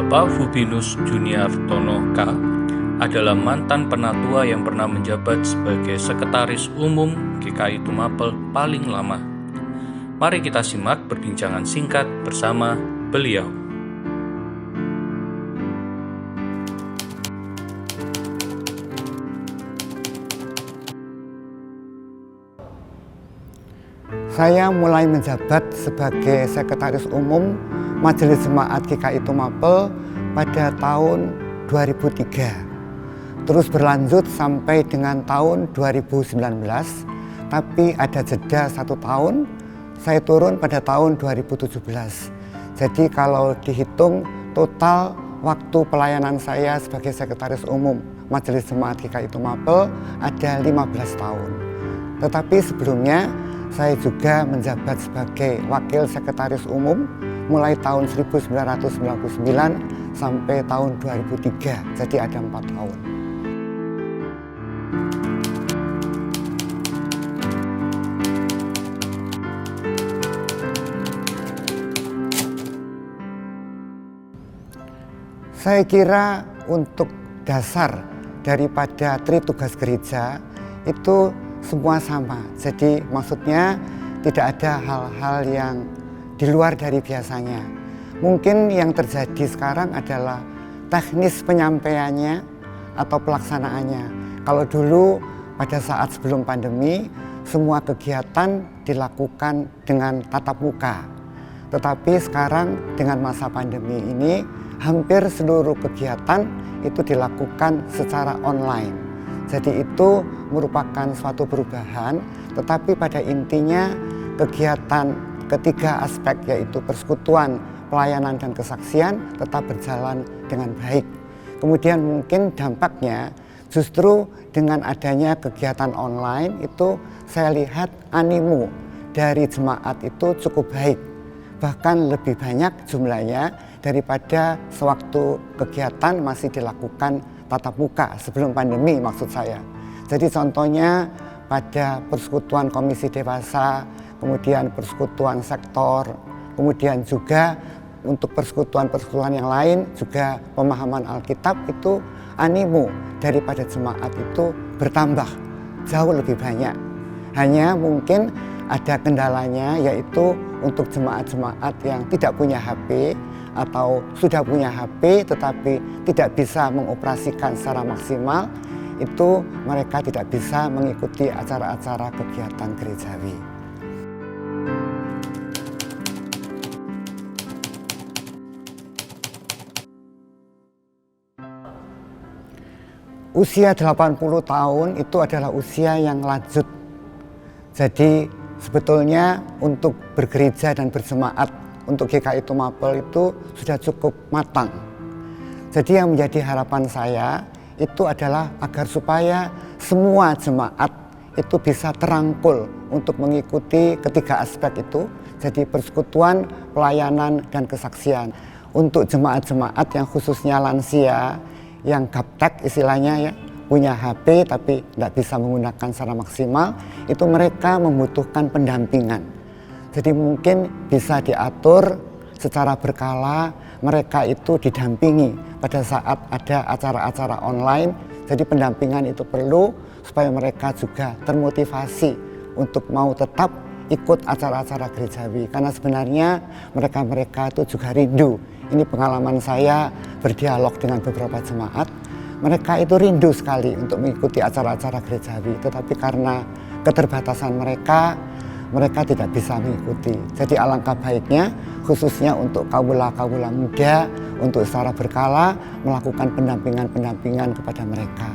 Bapak Fubinus Juniartono K. adalah mantan penatua yang pernah menjabat sebagai Sekretaris Umum GKI Tumapel paling lama. Mari kita simak perbincangan singkat bersama beliau. Saya mulai menjabat sebagai Sekretaris Umum Majelis Jemaat GKI Tumapel pada tahun 2003. Terus berlanjut sampai dengan tahun 2019, tapi ada jeda 1 tahun, saya turun pada tahun 2017. Jadi kalau dihitung total waktu pelayanan saya sebagai Sekretaris Umum Majelis Jemaat GKI Tumapel ada 15 tahun. Tetapi sebelumnya saya juga menjabat sebagai Wakil Sekretaris Umum mulai tahun 1999 sampai tahun 2003, jadi ada 4 tahun. Saya kira untuk dasar daripada Tritugas Gereja itu semua sama. Jadi maksudnya tidak ada hal-hal yang di luar dari biasanya. Mungkin yang terjadi sekarang adalah teknis penyampaiannya atau pelaksanaannya. Kalau dulu pada saat sebelum pandemi semua kegiatan dilakukan dengan tatap muka. Tetapi sekarang dengan masa pandemi ini hampir seluruh kegiatan itu dilakukan secara online. Jadi itu merupakan suatu perubahan, tetapi pada intinya kegiatan ketiga aspek yaitu persekutuan, pelayanan, dan kesaksian tetap berjalan dengan baik. Kemudian mungkin dampaknya justru dengan adanya kegiatan online itu saya lihat animo dari jemaat itu cukup baik. Bahkan lebih banyak jumlahnya daripada sewaktu kegiatan masih dilakukan tatap muka sebelum pandemi maksud saya. Jadi contohnya pada persekutuan komisi dewasa, kemudian persekutuan sektor, kemudian juga untuk persekutuan-persekutuan yang lain juga pemahaman Alkitab itu animo daripada jemaat itu bertambah jauh lebih banyak. Hanya mungkin ada kendalanya yaitu untuk jemaat-jemaat yang tidak punya HP atau sudah punya HP tetapi tidak bisa mengoperasikan secara maksimal, itu mereka tidak bisa mengikuti acara-acara kegiatan gerejawi. Usia 80 tahun itu adalah usia yang lanjut. Jadi sebetulnya untuk bergereja dan berjemaat untuk GKI Tumapel itu sudah cukup matang. Jadi yang menjadi harapan saya itu adalah agar supaya semua jemaat itu bisa terangkul untuk mengikuti ketiga aspek itu. Jadi persekutuan, pelayanan, dan kesaksian. Untuk jemaat-jemaat yang khususnya lansia, yang gaptek istilahnya ya, punya HP tapi tidak bisa menggunakan secara maksimal, itu mereka membutuhkan pendampingan. Jadi mungkin bisa diatur secara berkala, mereka itu didampingi pada saat ada acara-acara online. Jadi pendampingan itu perlu supaya mereka juga termotivasi untuk mau tetap ikut acara-acara gerejawi. Karena sebenarnya mereka-mereka itu juga rindu. Ini pengalaman saya berdialog dengan beberapa jemaat. Mereka itu rindu sekali untuk mengikuti acara-acara gerejawi. Tetapi karena keterbatasan mereka tidak bisa mengikuti. Jadi alangkah baiknya khususnya untuk kawula-kawula muda untuk secara berkala melakukan pendampingan kepada mereka.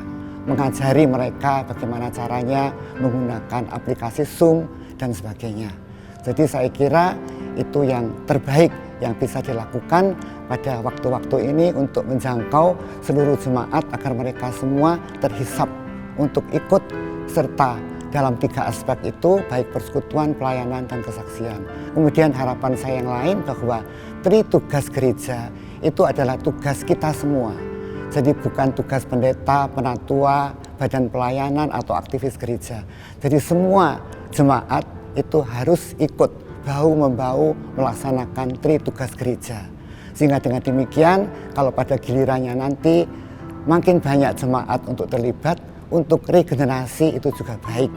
Mengajari mereka bagaimana caranya menggunakan aplikasi Zoom dan sebagainya. Jadi saya kira itu yang terbaik yang bisa dilakukan pada waktu-waktu ini untuk menjangkau seluruh jemaat agar mereka semua terhisap untuk ikut serta dalam 3 aspek itu, baik persekutuan, pelayanan, dan kesaksian. Kemudian harapan saya yang lain bahwa Tritugas Gereja itu adalah tugas kita semua. Jadi bukan tugas pendeta, penatua, badan pelayanan, atau aktivis gereja. Jadi semua jemaat itu harus ikut bahu-membahu melaksanakan Tritugas Gereja. Sehingga dengan demikian kalau pada gilirannya nanti makin banyak jemaat untuk terlibat, untuk regenerasi itu juga baik.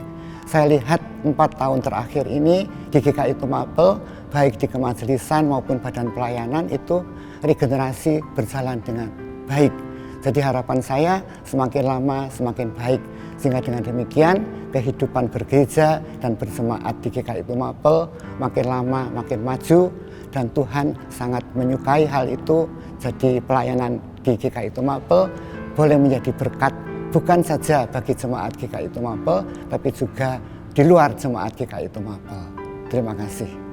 Saya lihat 4 tahun terakhir ini di GKI Tumapel, baik di kemajelisan maupun badan pelayanan itu regenerasi berjalan dengan baik. Jadi harapan saya semakin lama semakin baik. Sehingga dengan demikian kehidupan bergereja dan berjemaat di GKI Tumapel makin lama makin maju, dan Tuhan sangat menyukai hal itu. Jadi pelayanan di GKI Tumapel boleh menjadi berkat bukan saja bagi jemaat GKI Tumapel, tapi juga di luar jemaat GKI Tumapel. Terima kasih.